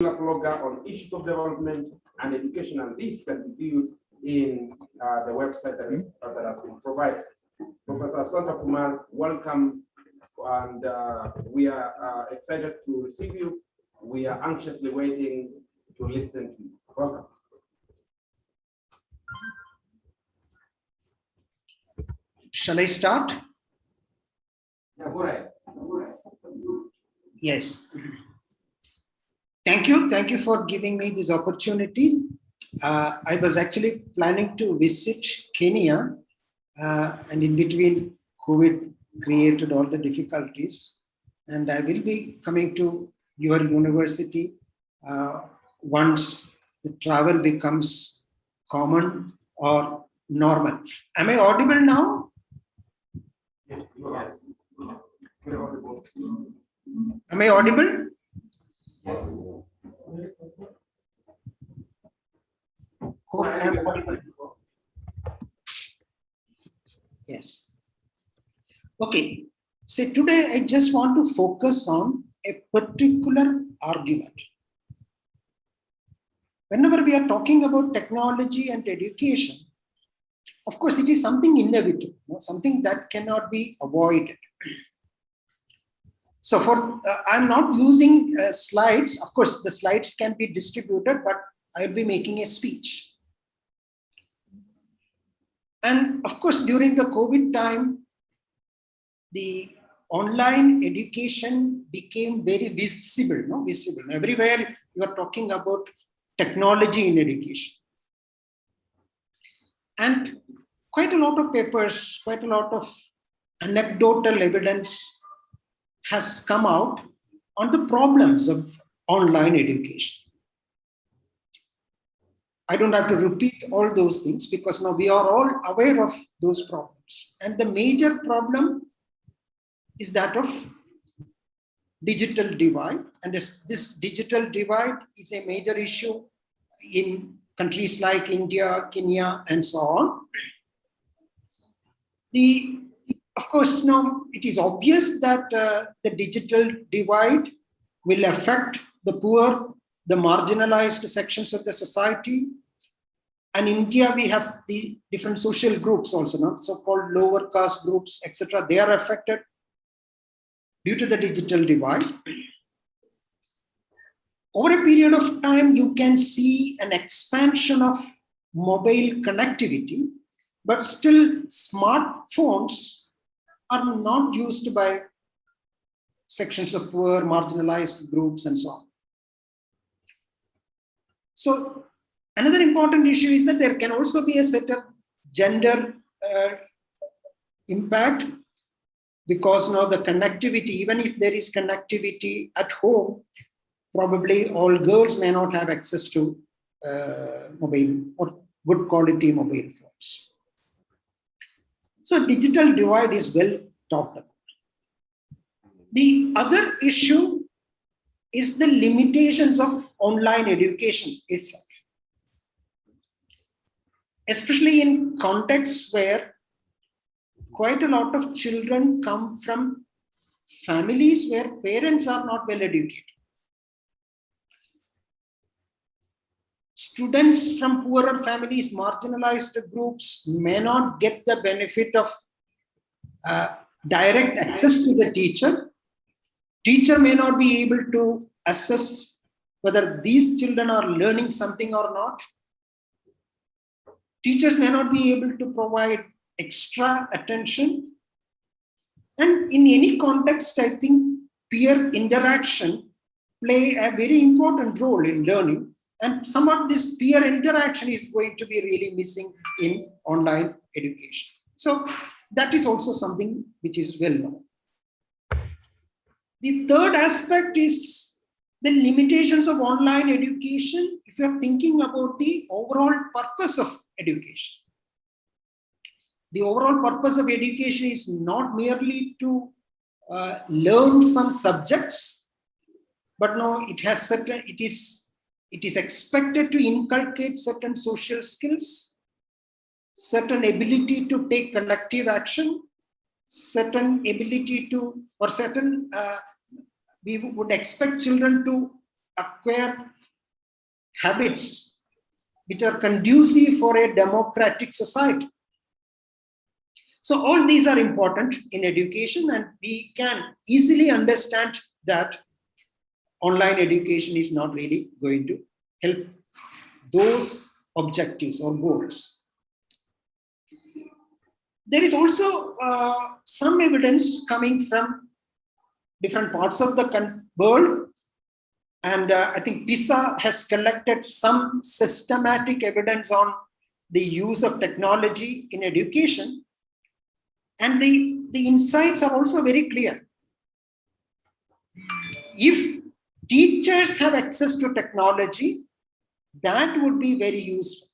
blogger on issues of development and education, and this can be viewed in the website that has been provided. Professor Santa Kumar, welcome, and we are excited to receive you. We are anxiously waiting to listen to you. Welcome. Shall I start? Yeah, go ahead. Yes. Thank you for giving me this opportunity. I was actually planning to visit Kenya, and in between COVID created all the difficulties. And I will be coming to your university once the travel becomes common or normal. Am I audible now? Yes. You're audible. Am I audible? Yes. Hope I am audible. Yes. Okay. So today I just want to focus on a particular argument. Whenever we are talking about technology and education, of course, it is something inevitable, something that cannot be avoided. So I'm not using slides. Of course, the slides can be distributed, but I'll be making a speech. And of course, during the COVID time, the online education became very visible, visible. Everywhere you are talking about technology in education. And quite a lot of papers, quite a lot of anecdotal evidence has come out on the problems of online education. I don't have to repeat all those things because now we are all aware of those problems. And the major problem is that of digital divide. And this digital divide is a major issue in countries like India, Kenya, and so on. Of course, now it is obvious that the digital divide will affect the poor, the marginalized sections of the society. And in India, we have the different social groups also, so-called lower caste groups, etc. They are affected due to the digital divide. Over a period of time, you can see an expansion of mobile connectivity, but still smartphones are not used by sections of poor, marginalized groups, and so on. So another important issue is that there can also be a certain gender impact, because now the connectivity, even if there is connectivity at home, probably all girls may not have access to mobile or good quality mobile phones. So digital divide is well talked about. The other issue is the limitations of online education itself, especially in contexts where quite a lot of children come from families where parents are not well educated. Students from poorer families, marginalized groups may not get the benefit of direct access to the teacher. Teacher may not be able to assess whether these children are learning something or not. Teachers may not be able to provide extra attention. And in any context, I think peer interaction play a very important role in learning. And some of this peer interaction is going to be really missing in online education. So that is also something which is well known. The third aspect is the limitations of online education if you are thinking about the overall purpose of education. The overall purpose of education is not merely to learn some subjects, but no, it is expected to inculcate certain social skills, certain ability to take collective action, certain ability to, or certain, we would expect children to acquire habits which are conducive for a democratic society. So all these are important in education, and we can easily understand that online education is not really going to help those objectives or goals. There is also some evidence coming from different parts of the world. And I think PISA has collected some systematic evidence on the use of technology in education. And the insights are also very clear. If teachers have access to technology, that would be very useful.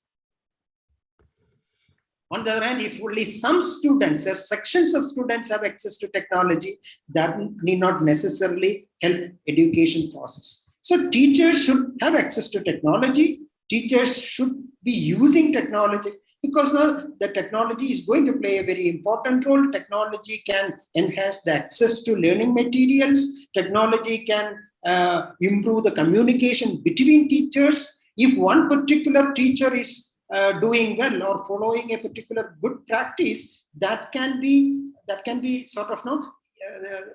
On the other hand, if only some students, if sections of students have access to technology, that need not necessarily help education process. So teachers should have access to technology. Teachers should be using technology, because now the technology is going to play a very important role. Technology can enhance the access to learning materials. Technology can improve the communication between teachers. If one particular teacher is doing well or following a particular good practice, that can be sort of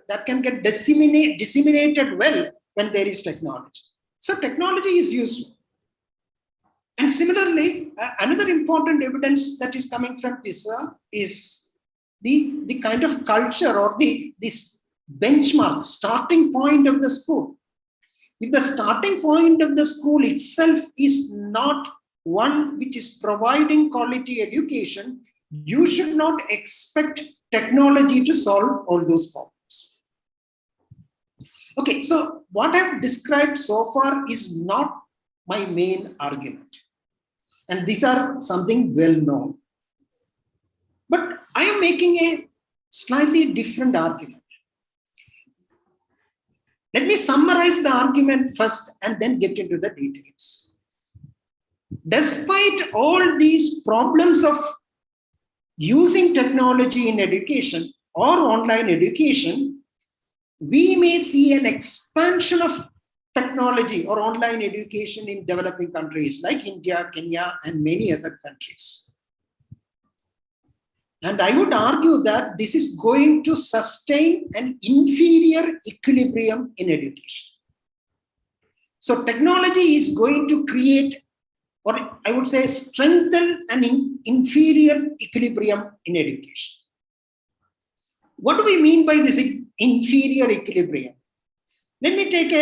that can get disseminated well when there is technology. So technology is useful. And similarly, another important evidence that is coming from PISA is the kind of culture or this benchmark, starting point of the school. If the starting point of the school itself is not one which is providing quality education, you should not expect technology to solve all those problems. Okay, so what I've described so far is not my main argument. And these are something well known. But I am making a slightly different argument. Let me summarize the argument first and then get into the details. Despite all these problems of using technology in education or online education, we may see an expansion of technology or online education in developing countries like India, Kenya, and many other countries. And I would argue that this is going to sustain an inferior equilibrium in education. So technology is going to create, or I would say strengthen an inferior equilibrium in education. What do we mean by this inferior equilibrium? Let me take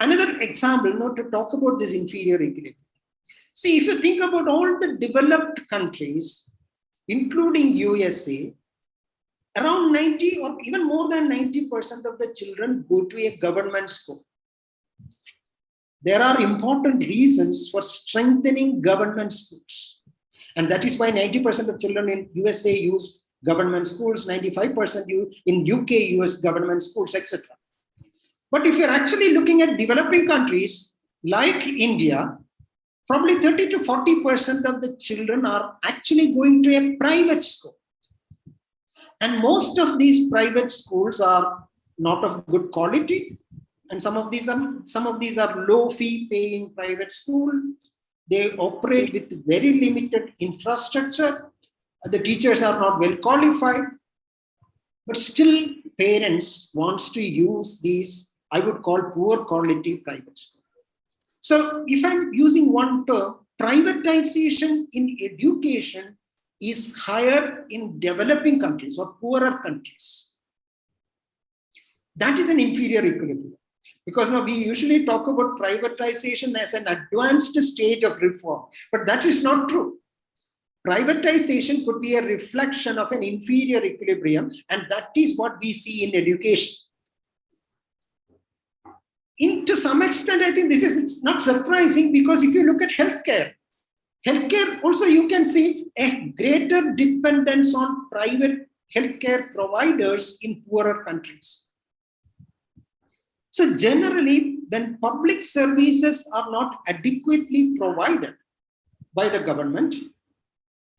another example to talk about this inferior equilibrium. See, if you think about all the developed countries, including USA, around 90 or even more than 90% of the children go to a government school. There are important reasons for strengthening government schools. And that is why 90% of children in USA use government schools, 95% in UK use government schools, etc. But if you're actually looking at developing countries like India, probably 30 to 40% of the children are actually going to a private school. And most of these private schools are not of good quality. And some of these are low fee paying private school. They operate with very limited infrastructure. The teachers are not well qualified, but still parents wants to use these, I would call, poor quality private schools. So if I'm using one term, privatization in education is higher in developing countries or poorer countries. That is an inferior equilibrium. Because now we usually talk about privatization as an advanced stage of reform, but that is not true. Privatization could be a reflection of an inferior equilibrium, and that is what we see in education. To some extent, I think this is not surprising, because if you look at healthcare also you can see a greater dependence on private healthcare providers in poorer countries. So generally, when public services are not adequately provided by the government,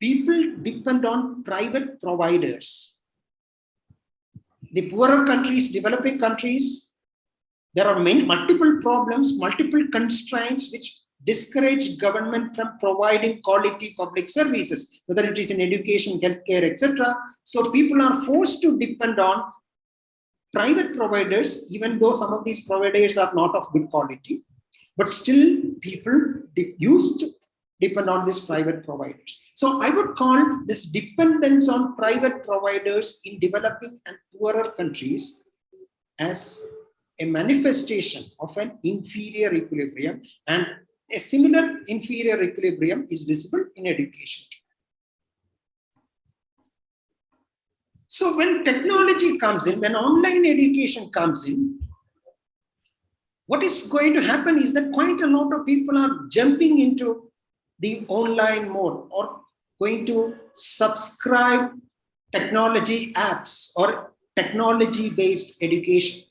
people depend on private providers. The poorer countries, developing countries, there are multiple problems, multiple constraints which discourage government from providing quality public services, whether it is in education, healthcare, etc. So people are forced to depend on private providers, even though some of these providers are not of good quality, but still people used to depend on these private providers. So I would call this dependence on private providers in developing and poorer countries as a manifestation of an inferior equilibrium, and a similar inferior equilibrium is visible in education. So when technology comes in, when online education comes in, what is going to happen is that quite a lot of people are jumping into the online mode or going to subscribe technology apps or technology-based education.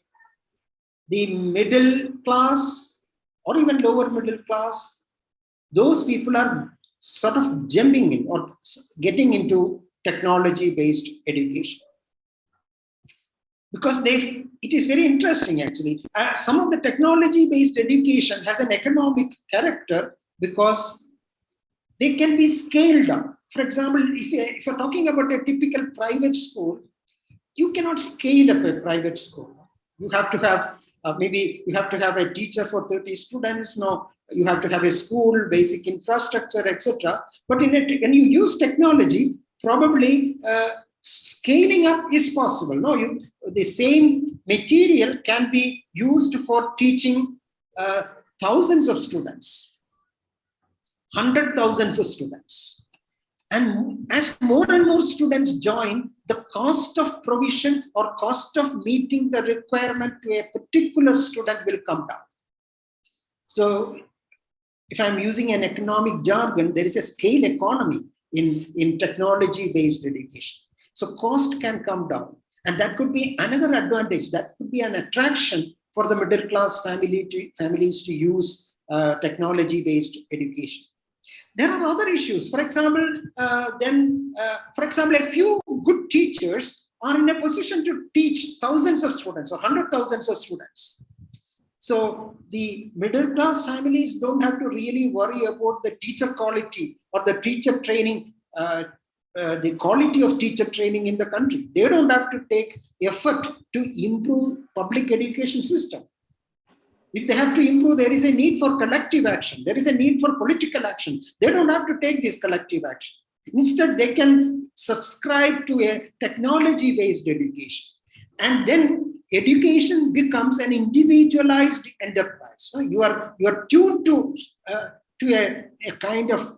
The middle class or even lower middle class, those people are sort of jumping in or getting into technology-based education. Because it is very interesting actually. Some of the technology-based education has an economic character because they can be scaled up. For example, if you're talking about a typical private school, you cannot scale up a private school. You have to have maybe you have to have a teacher for 30 students. Now you have to have a school, basic infrastructure, etc. But when you use technology, probably scaling up is possible. No, the same material can be used for teaching thousands of students, 100,000s of students. And as more and more students join, the cost of provision or cost of meeting the requirement to a particular student will come down. So if I'm using an economic jargon, there is a scale economy in technology-based education. So cost can come down. And that could be another advantage. That could be an attraction for the middle class families to use technology-based education. There are other issues. For example, a few good teachers are in a position to teach thousands of students or 100,000s of students. So the middle class families don't have to really worry about the teacher quality or the teacher training, the quality of teacher training in the country. They don't have to take effort to improve public education system. If they have to improve, there is a need for collective action. There is a need for political action. They don't have to take this collective action. Instead, they can subscribe to a technology-based education. And then education becomes an individualized enterprise. So you are tuned to a kind of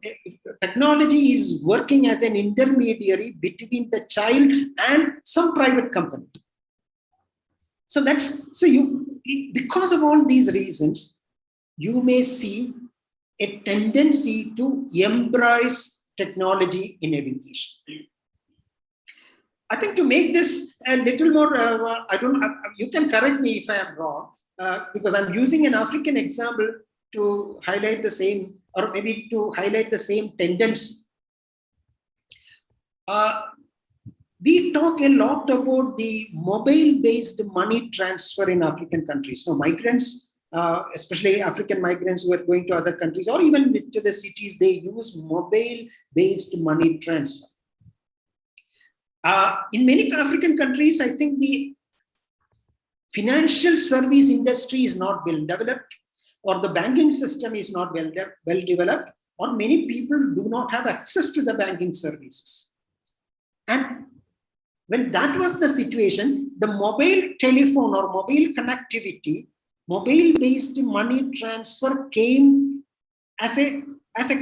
technology is working as an intermediary between the child and some private company. Because of all these reasons, you may see a tendency to embrace technology in education. I think to make this a little more, you can correct me if I am wrong, because I'm using an African example to highlight the same, or maybe to highlight the same tendency. We talk a lot about the mobile-based money transfer in African countries. So migrants, especially African migrants who are going to other countries or even to the cities, they use mobile-based money transfer. In many African countries, I think the financial service industry is not well developed, or the banking system is not well developed, or many people do not have access to the banking services. And when that was the situation, the mobile telephone or mobile connectivity, mobile-based money transfer came as a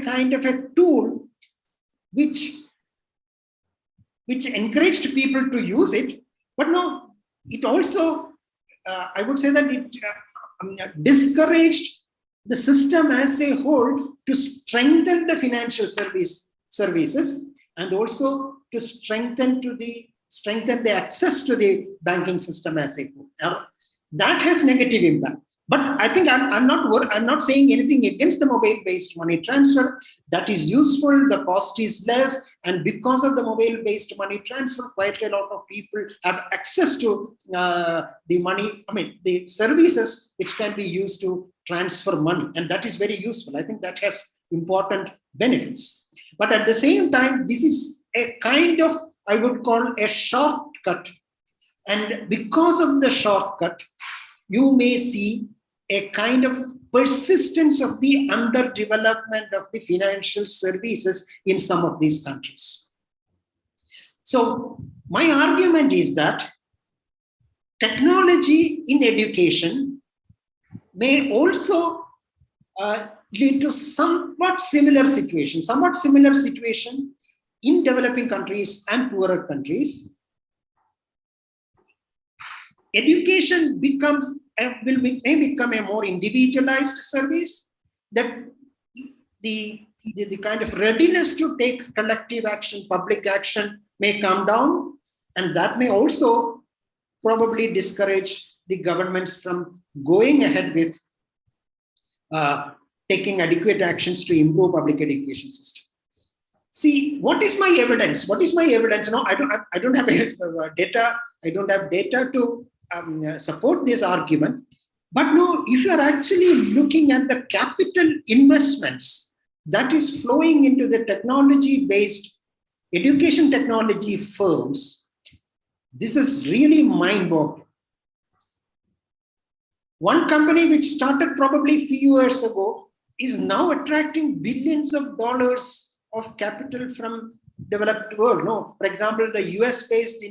kind of a tool which encouraged people to use it. But no, it also, I would say that it discouraged the system as a whole to strengthen the financial services and also to strengthen the access to the banking system as a whole. Now, that has negative impact. But I think I'm not saying anything against the mobile-based money transfer. That is useful. The cost is less, and because of the mobile-based money transfer, quite a lot of people have access to the money. I mean, the services which can be used to transfer money, and that is very useful. I think that has important benefits. But at the same time, this is a kind of, I would call, a shortcut, and because of the shortcut, you may see a kind of persistence of the underdevelopment of the financial services in some of these countries. So my argument is that technology in education may also lead to somewhat similar situation in developing countries and poorer countries. Education may become a more individualized service, that the kind of readiness to take collective action, public action may come down, and that may also probably discourage the governments from going ahead with taking adequate actions to improve public education system. See, what is my evidence? What is my evidence? No, I don't have data. I don't have data to support this argument. But no, if you are actually looking at the capital investments that is flowing into the technology-based education technology firms, this is really mind-boggling. One company which started probably a few years ago is now attracting billions of dollars of capital from developed world. No, for example, the US-based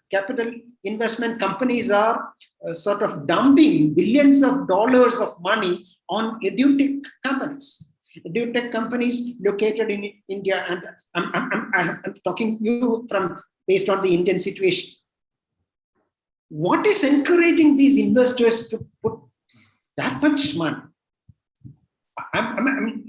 capital investment companies are sort of dumping billions of dollars of money on edutech companies. Edutech companies located in India, and I'm talking you from based on the Indian situation. What is encouraging these investors to put that much money?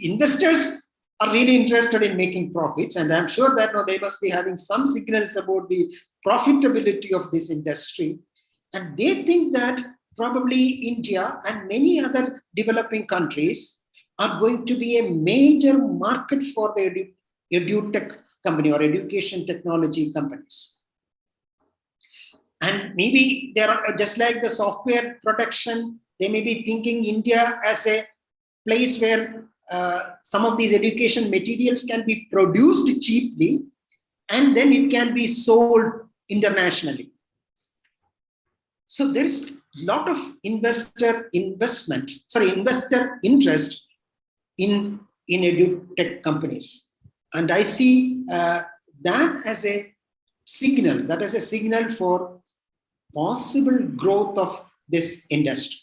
Investors are really interested in making profits, and I'm sure that they must be having some signals about the profitability of this industry. And they think that probably India and many other developing countries are going to be a major market for the edutech company or education technology companies. And maybe they are just like the software production, they may be thinking India as a place where some of these education materials can be produced cheaply, and then it can be sold internationally. So there's a lot of investor interest in edutech companies. And I see that as a signal for possible growth of this industry.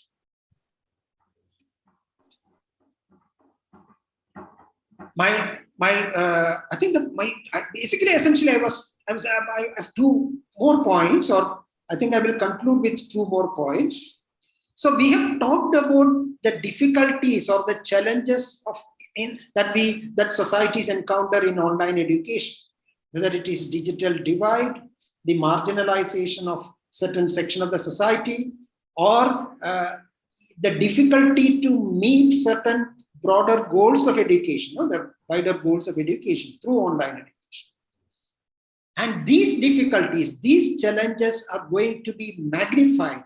Essentially, I have two more points, or I think I will conclude with two more points. So we have talked about the difficulties or the challenges that societies encounter in online education, whether it is digital divide, the marginalization of certain section of the society, or the difficulty to meet certain broader goals of education, the wider goals of education through online education. And these difficulties, these challenges are going to be magnified.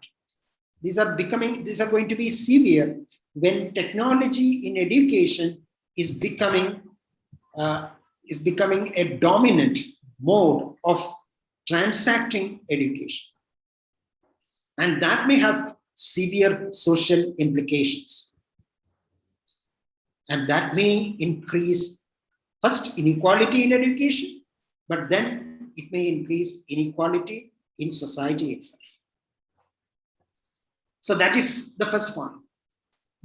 These are going to be severe when technology in education is becoming a dominant mode of transacting education. And that may have severe social implications. And that may increase, first, inequality in education, but then it may increase inequality in society itself. So that is the first point.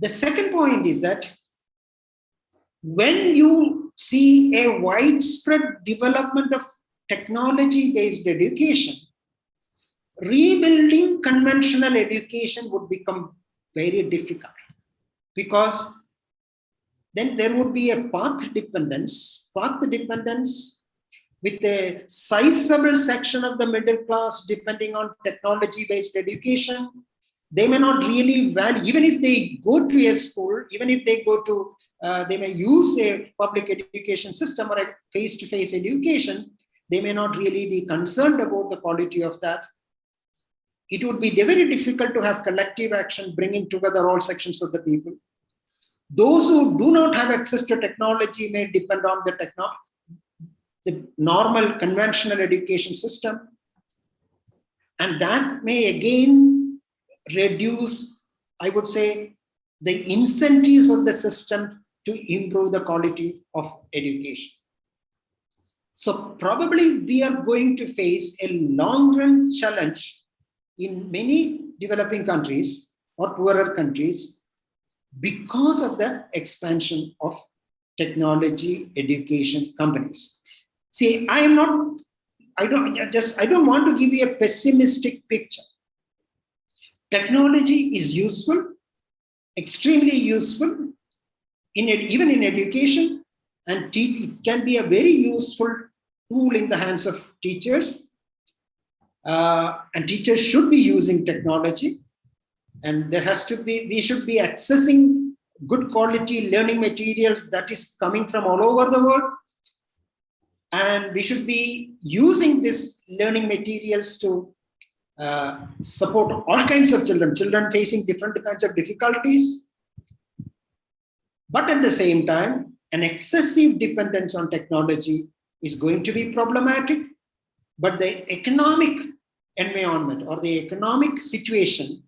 The second point is that when you see a widespread development of technology-based education, rebuilding conventional education would become very difficult, because then there would be a path dependence with a sizable section of the middle class depending on technology-based education, they may not really value, even if they go to a school, even if they go to, they may use a public education system or a face-to-face education, they may not really be concerned about the quality of that. It would be very difficult to have collective action bringing together all sections of the people. Those who do not have access to technology may depend on the normal conventional education system. And that may again reduce, I would say, the incentives of the system to improve the quality of education. So probably we are going to face a long-run challenge in many developing countries or poorer countries because of the expansion of technology education companies. See, I don't want to give you a pessimistic picture. Technology is useful, extremely useful, even in education, and it can be a very useful tool in the hands of teachers. And teachers should be using technology, and we should be accessing good quality learning materials that is coming from all over the world. And we should be using these learning materials to support all kinds of children facing different kinds of difficulties. But at the same time, an excessive dependence on technology is going to be problematic. But the economic environment or the economic situation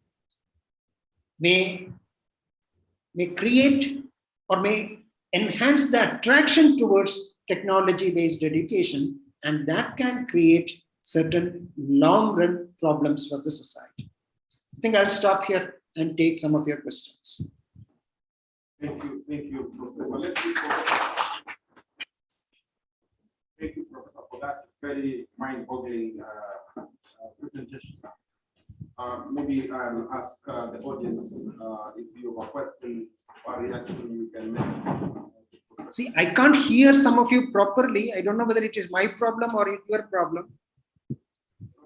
may create or may enhance the attraction towards technology-based education, and that can create certain long-run problems for the society. I think I'll stop here and take some of your questions. Thank you, Professor. Thank you, Professor, for that very mind-boggling presentation. Maybe I'll ask the audience if you have a question or reaction you can make. See, I can't hear some of you properly. I don't know whether it is my problem or your problem.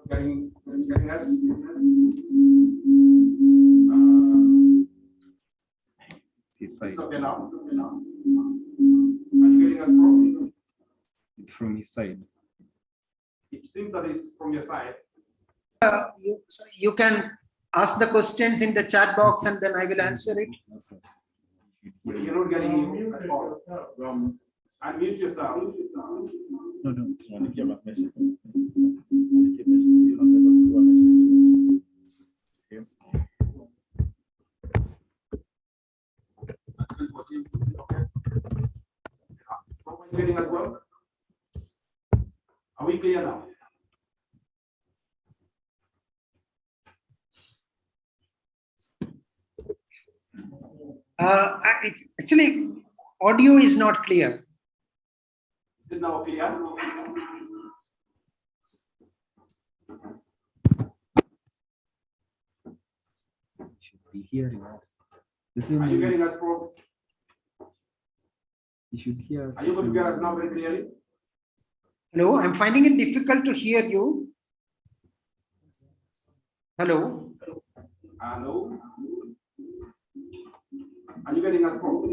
Getting us? It's okay now. Are you getting us, bro? It's from his side. It seems that it's from your side. You can ask the questions in the chat box and then I will answer it. You're not getting you at all. Unmute yourself. No. Are you getting as well? Are we clear now? Actually, audio is not clear. Is it now clear? Should be hearing us. Are you getting us, bro? You should hear us. Are you going to get us now very clearly? Hello, I'm finding it difficult to hear you. Hello. Hello. Are you getting us, bro?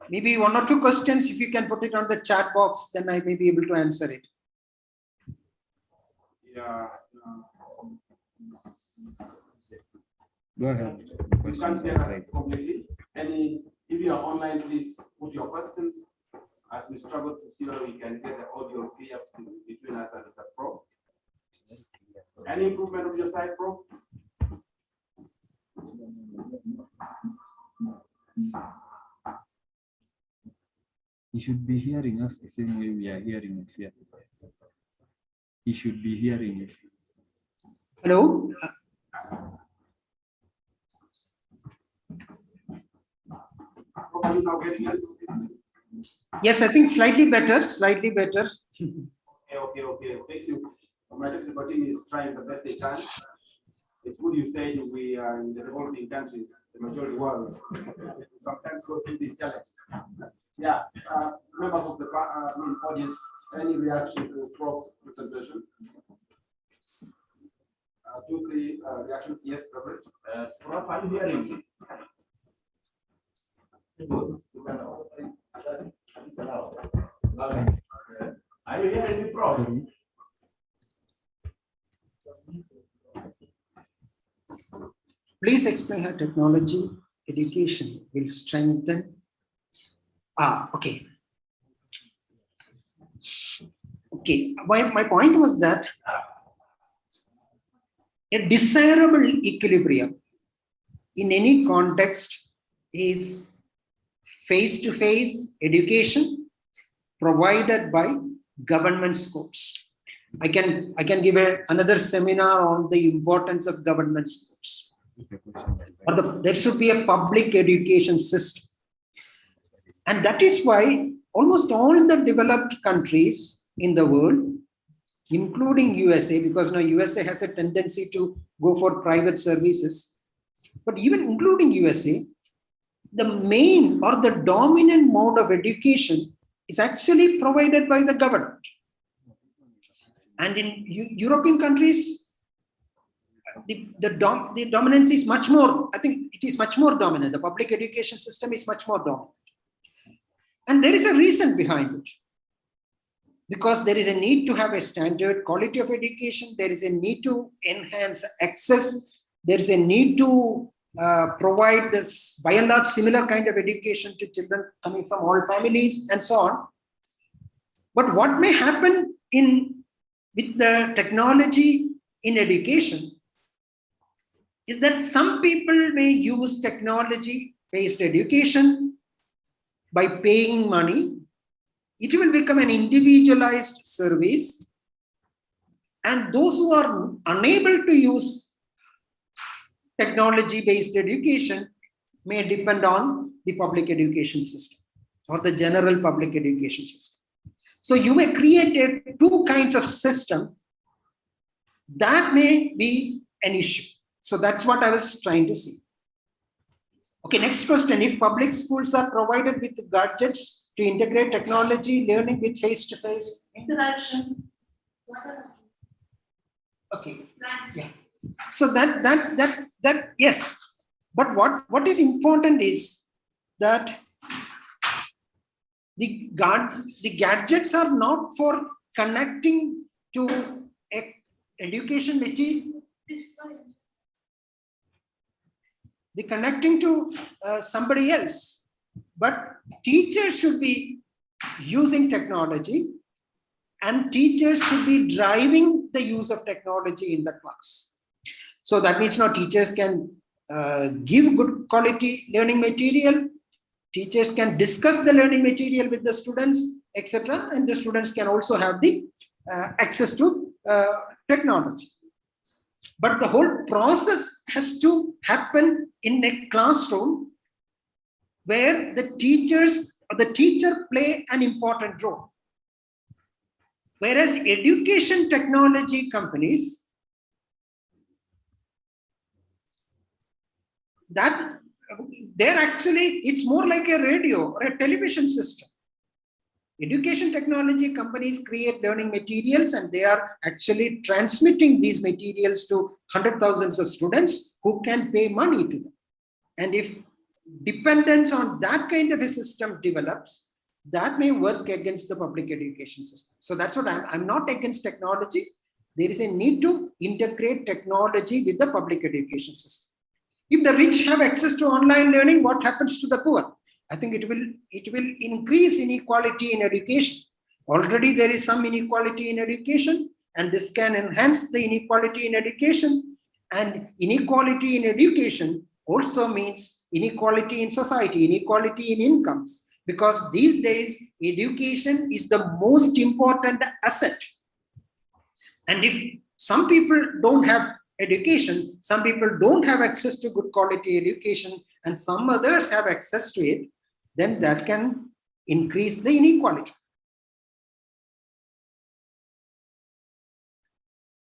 Maybe one or two questions, if you can put it on the chat box, then I may be able to answer it. Yeah. Go ahead. You can't get us completely. If you are online, please put your questions as we struggle to see whether we can get the audio clear between us and the pro. Any improvement of your side, bro? He should be hearing us the same way we are hearing it here. He should be hearing it. Hello. Are you now getting us? Yes, I think slightly better, slightly better. Okay. Thank you. My technical team is trying the best they can. It's good you said we are in the developing countries, the majority world. Sometimes go through these challenges. Yeah, members of the audience, any reaction to Prof's presentation? 2, 3 reactions. Yes, Robert. Prof, are you hearing me? Are you hearing me, Prof? Please explain how technology education will strengthen. Okay. Okay, my point was that a desirable equilibrium in any context is face-to-face education provided by government schools. I can give another seminar on the importance of government schools. Or there should be a public education system. And that is why almost all the developed countries in the world, including USA, because now USA has a tendency to go for private services, but even including USA, the main or the dominant mode of education is actually provided by the government. And in European countries, the dominance is much more, I think it is much more dominant. The public education system is much more dominant. And there is a reason behind it. Because there is a need to have a standard quality of education. There is a need to enhance access. There is a need to provide this, by and large, similar kind of education to children coming from all families and so on. But what may happen with the technology in education is that some people may use technology-based education by paying money. It will become an individualized service. And those who are unable to use technology-based education may depend on the public education system or the general public education system. So you may create two kinds of system that may be an issue. So that's what I was trying to see. Okay, next question. If public schools are provided with gadgets to integrate technology, learning with face-to-face interaction. Okay, yeah. So that yes. But what is important is that the gadgets are not for connecting to education material. The connecting to somebody else, but teachers should be using technology and teachers should be driving the use of technology in the class. So that means now teachers can give good quality learning material, teachers can discuss the learning material with the students, etc. And the students can also have the access to technology. But the whole process has to happen in a classroom where the teacher play an important role. Whereas education technology companies, it's more like a radio or a television system. Education technology companies create learning materials and they are actually transmitting these materials to hundreds of thousands of students who can pay money to them. And if dependence on that kind of a system develops, that may work against the public education system. So that's what I'm not against technology. There is a need to integrate technology with the public education system. If the rich have access to online learning, what happens to the poor? I think it will increase inequality in education. Already there is some inequality in education, and this can enhance the inequality in education. And inequality in education also means inequality in society, inequality in incomes, because these days education is the most important asset. And if some people don't have education, some people don't have access to good quality education, and some others have access to it, then that can increase the inequality.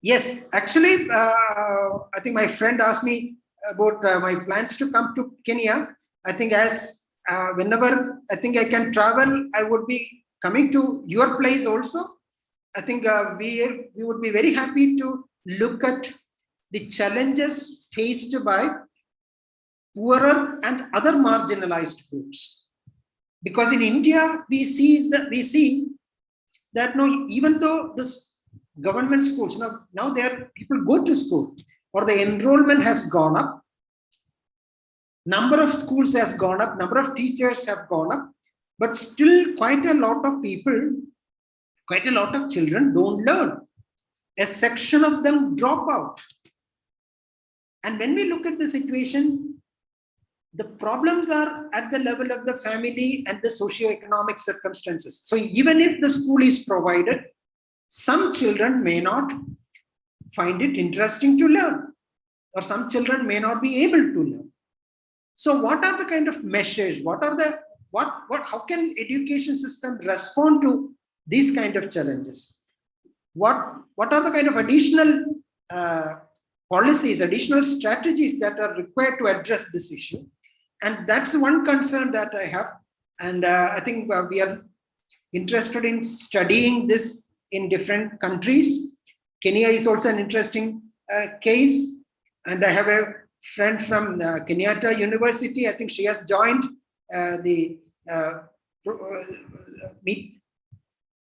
Yes, actually, I think my friend asked me about my plans to come to Kenya. I think whenever I think I can travel, I would be coming to your place also. I think we would be very happy to look at the challenges faced by poorer and other marginalized groups. Because in India, we see that no, even though this government schools, now there people go to school, or the enrollment has gone up, number of schools has gone up, number of teachers have gone up, but still quite a lot of people, quite a lot of children don't learn. A section of them drop out. And when we look at the situation, the problems are at the level of the family and the socio-economic circumstances. So even if the school is provided, some children may not find it interesting to learn, or some children may not be able to learn. So what are the kind of measures? How can education system respond to these kind of challenges? What are the kind of additional policies, additional strategies that are required to address this issue? And that's one concern that I have. And I think we are interested in studying this in different countries. Kenya is also an interesting case. And I have a friend from Kenyatta University. I think she has joined the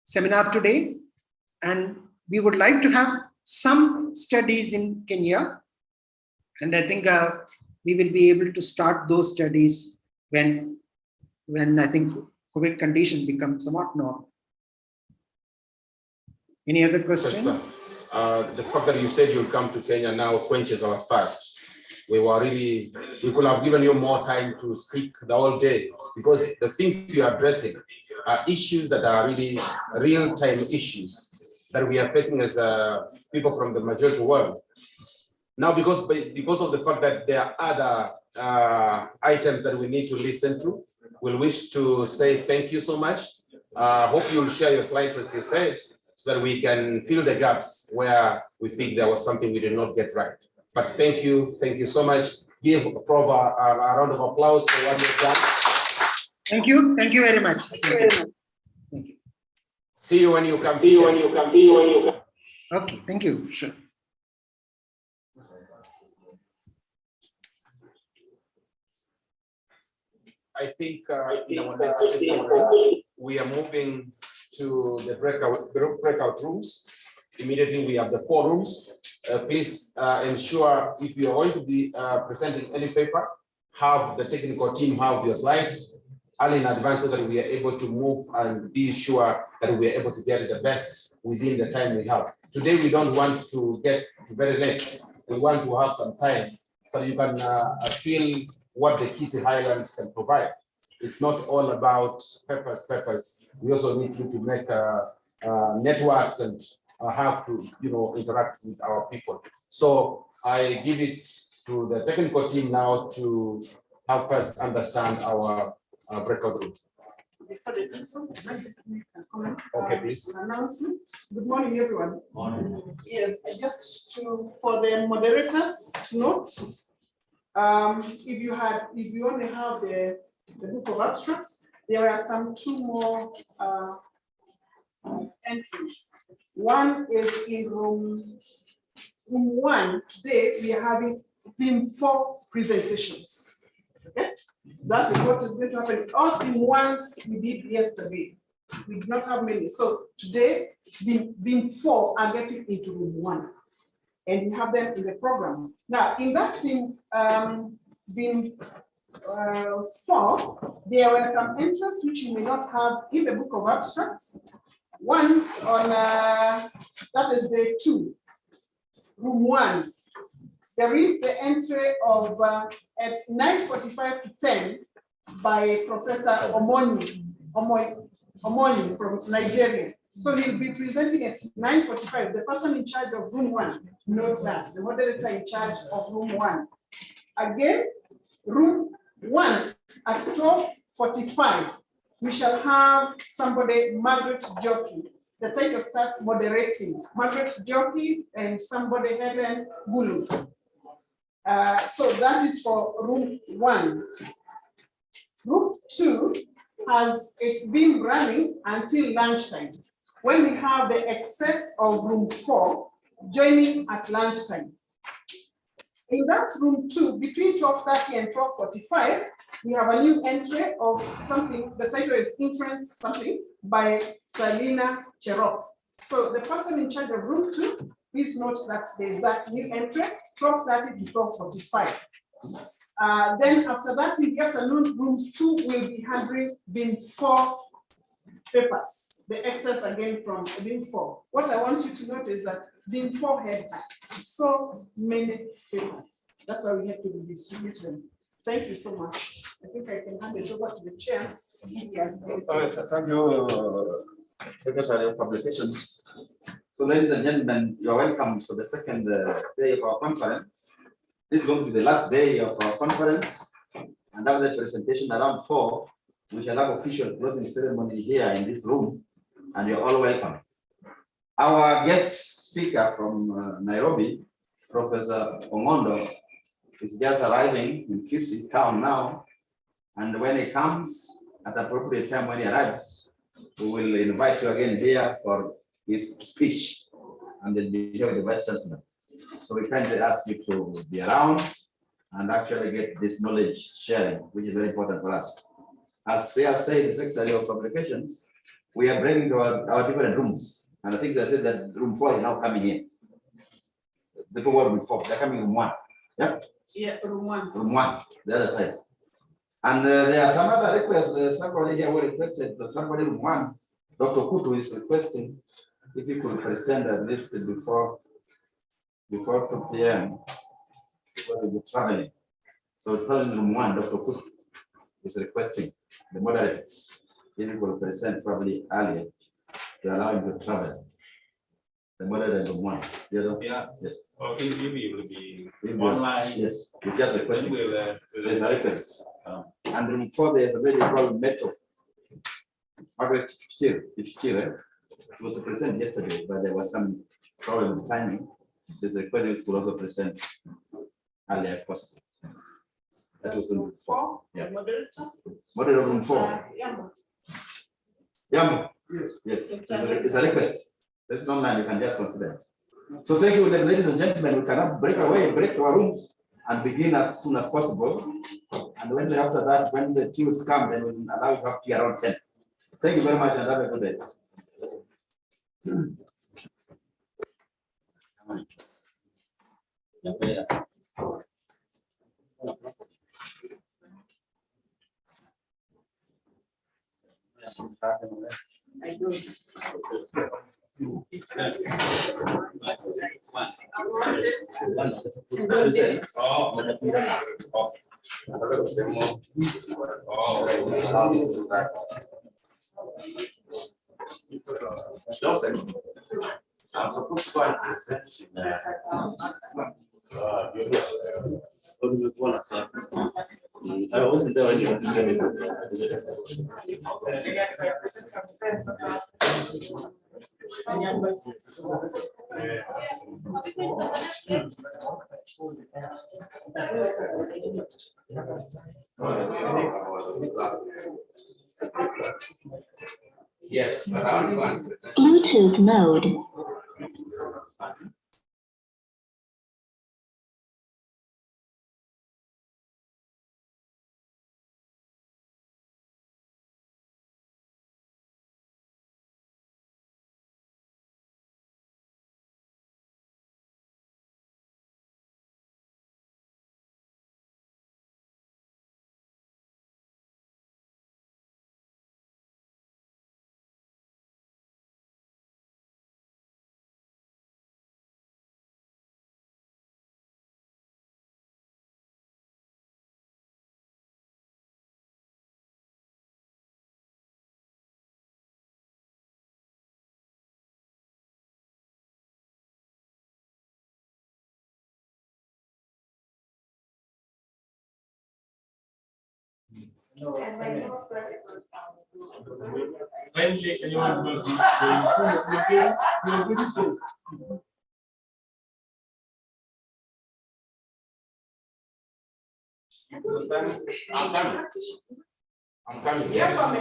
seminar today. And we would like to have some studies in Kenya. And I think we will be able to start those studies when I think COVID conditions become somewhat normal. Any other questions? The fact that you said you'll come to Kenya now quenches our fast. We could have given you more time to speak the whole day, because the things you are addressing are issues that are really real-time issues that we are facing as people from the majority world. Now, because of the fact that there are other items that we need to listen to, we'll wish to say thank you so much. Hope you'll share your slides, as you said, so that we can fill the gaps where we think there was something we did not get right. But thank you so much. Give a proper round of applause for what you've done. Thank you very much. Thank you. See you when you come. Okay, thank you. Sure. I think in our next segment, we are moving to the breakout rooms. Immediately, we have the 4 rooms. Please ensure, if you are going to be presenting any paper, have the technical team have your slides early in advance, so that we are able to move and be sure that we are able to get the best within the time we have. Today, we don't want to get to very late. We want to have some time so you can feel what the Kisii Highlands can provide. It's not all about papers. We also need to make networks and have to, interact with our people. So I give it to the technical team now to help us understand our breakout rooms. Before they do so, can I just make a comment? Okay, please. Announcement. Good morning, everyone. Morning. Yes, just for the moderators to note, if you only have the book of abstracts, there are some 2 more entries. One is in room 1. Today we are having theme 4 presentations. Okay, that is what is going to happen. All theme 1s we did yesterday. We did not have many. So today, theme 4 are getting into room 1, and we have them in the program. Now, in that theme 4, there were some entries which you may not have in the book of abstracts. One on that is day 2, room 1. There is the entry of at 9:45 to 10 by Professor Omoni from Nigeria. So he'll be presenting at 9:45. The person in charge of room 1, note that, the moderator in charge of room 1. Again, room 1 at 12:45. We shall have somebody, Margaret Jockey. The title starts moderating. Margaret Jockey and somebody, Hellen Gulu. So that is for room 1. Room 2 it's been running until lunchtime, when we have the excess of room 4 joining at lunchtime. In that room 2, between 12:30 and 12:45, we have a new entry of something. The title is Inference Something by Salina Cherop. So the person in charge of room 2, please note that there is that new entry, 12:30 to 12:45. Then after that, in the afternoon, room 2 will be handling bin 4 papers, the excess again from bin 4. What I want you to note is that bin 4 had so many papers. That's why we had to distribute them. Thank you so much. I think I can hand it over to the chair. Yes. Thank you, Secretary of Publications. So, ladies and gentlemen, you are welcome to the second day of our conference. This is going to be the last day of our conference, and after the presentation around 4, we shall have official closing ceremony here in this room, and you're all welcome. Our guest speaker from Nairobi, Professor Omondo, is just arriving in Kisii town now, and when he comes at the appropriate time, when he arrives, we will invite you again here for his speech, and then be here with the Vice Chancellor. So we kindly ask you to be around and actually get this knowledge sharing, which is very important for us. As Sia said, the Secretary of Publications, we are bringing to our different rooms, and I think I said that room 4 is now coming in. The people were room 4, they're coming in room 1. Yeah? Yeah, room 1. Room 1, the other side. And there are some other requests. Somebody here were requested, somebody room 1, Dr. Okutu is requesting if you could present at least before 2 p.m. because we'll be traveling. So traveling room 1, Dr. Okutu is requesting the moderator if you could present probably earlier to allow him to travel. The moderator room 1. Yeah. Yes. Okay, maybe it will be online. Yes. It's just a question. There's a request. Oh. And room 4, there's a very called Metro. Aggrey Okutu. It was present yesterday, but there was some problem with timing. There's a request we could also present earlier if possible. That was room 4. Yeah. Moderator room 4. Yambo. Yes. It's a request. That's online, you can just consider it. So thank you, ladies and gentlemen. We cannot break our rooms and begin as soon as possible. And when after that, when the tunes come, then we will allow you up to around 10. Thank you very much and have a good day. I do. I'm supposed to go and present. I wasn't there when you were doing Yes, but I'm going to present. Bluetooth mode. Benji, anyone will be I'm coming. Yes, I'm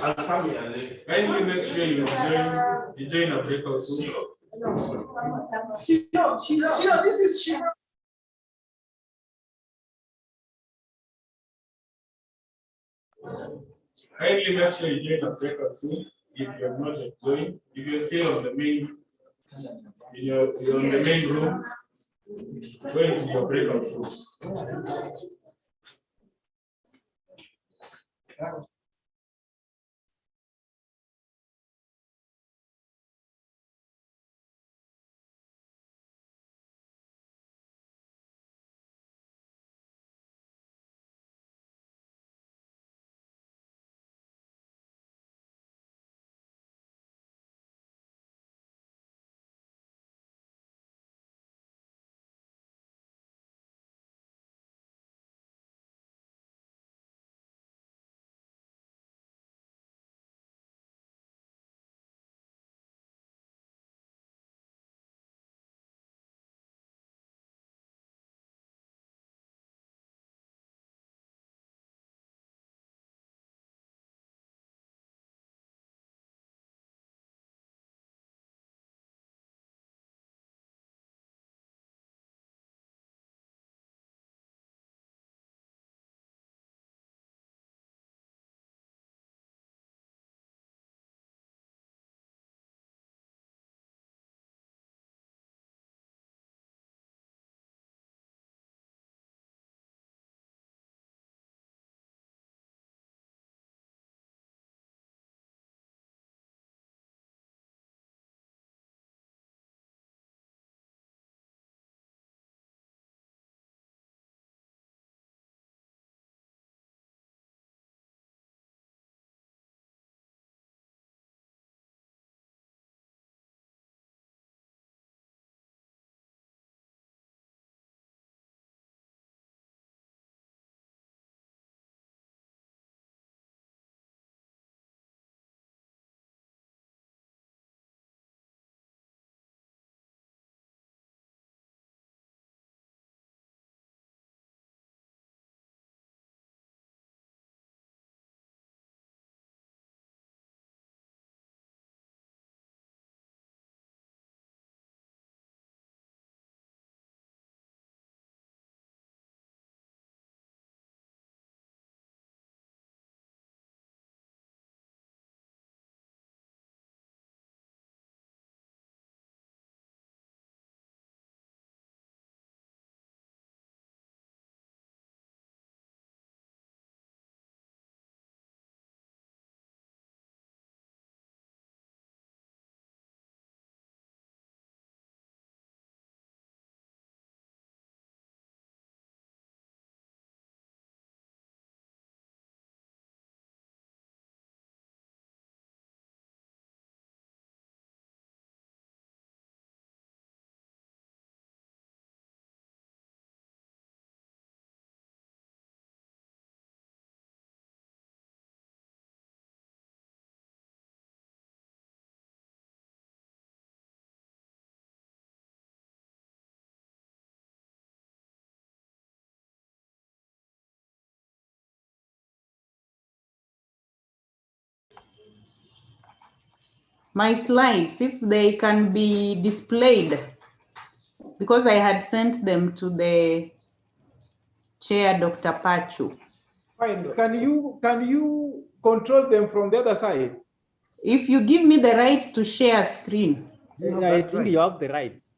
I'll come here. When you make sure you join a breakout room, Shiro, this is Shiro. Kindly make sure you join the breakout room if you have not joined. If you're still on the main, you're on the main room, go into your breakout room. My slides, if they can be displayed, because I had sent them to the chair, Dr. Pachu. Fine. Can you control them from the other side? If you give me the right to share screen. I think you have the rights.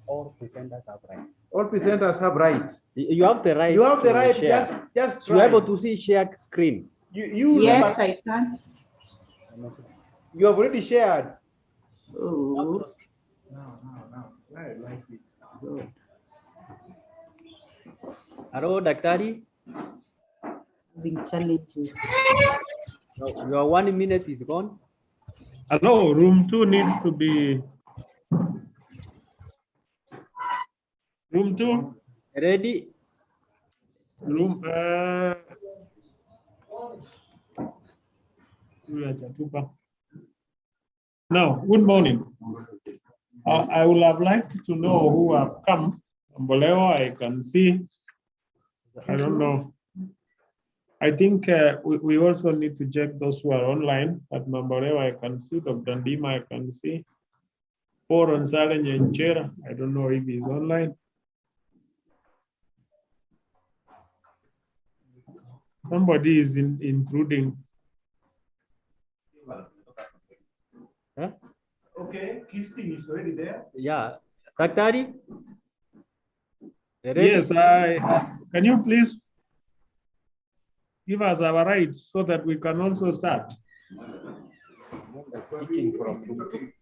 All presenters have rights. All presenters have rights. You have the right. You have the right. Share. Just to be try. able to see shared screen. Yes, I can. You have already shared. Oh. No. I like it. Good. Hello, Daktari. Having challenges. Your 1 minute is gone. Hello, room 2 needs to be. Room 2. Ready? Room. Now, good morning. I would have liked to know who have come. Mbolewa, I can see. I don't know. I think we also need to check those who are online. At Mbolewa, I can see. Dr. Ndima, I can see. Paul Nchera. I don't know if he's online. Somebody is intruding. Huh? Okay, Kisii is already there. Yeah, Daktari? Yes, can you please give us our rights so that we can also start? Speaking from room 2.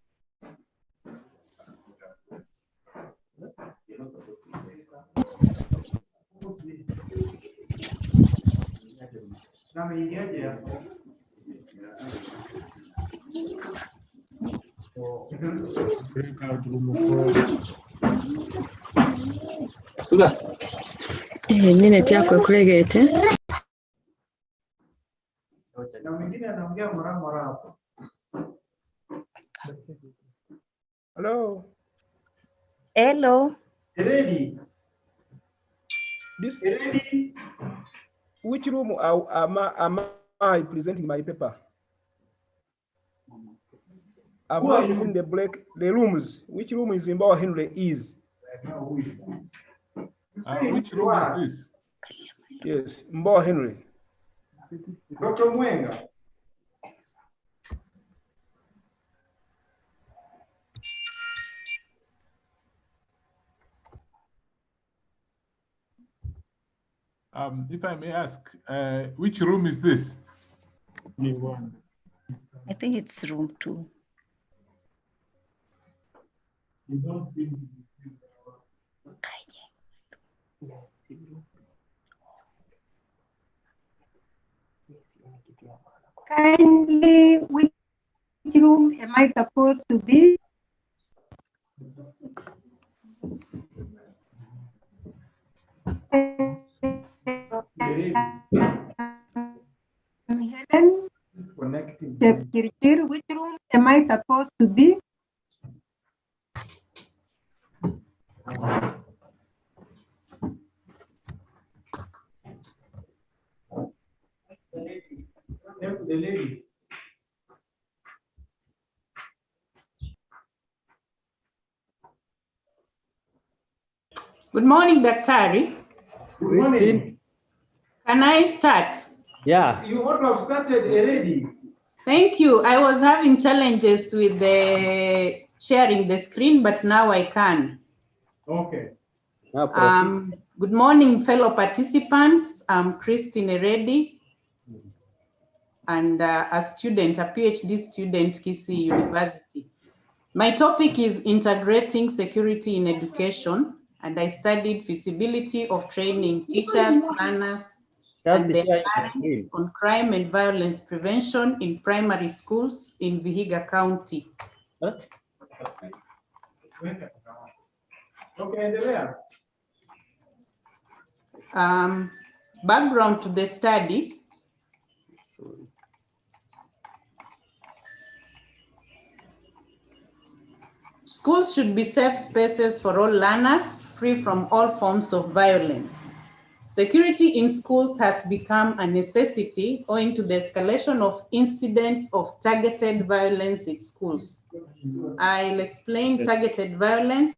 Breakout room. Minute yako ikuregete. Na mwingine anaongea mara hapo. Hello. Hello. Ready? This Ready? which room am I presenting my paper? I've not seen the rooms. Which room is in Henry is? Which room is this? Yes, Mbo Henry. Dr. Mwenga. If I may ask, which room is this? I think it's room 2. You don't see. Kindly, which room am I supposed to be? Helen, Jepchirchir, which room am I supposed to be? The lady. Good morning, Daktari. Good morning. Can I start? Yeah. You ought to have started already. Thank you. I was having challenges with the sharing the screen, but now I can. Okay. Now proceed. Good morning, fellow participants. I'm Christine Eredi, and a student, a PhD student, Kisii University. My topic is integrating security in education, and I studied feasibility of training teachers, learners, and their parents on crime and violence prevention in primary schools in Vihiga County. Huh? Okay, there. Background to the study. Schools should be safe spaces for all learners, free from all forms of violence. Security in schools has become a necessity owing to the escalation of incidents of targeted violence in schools. I'll explain targeted violence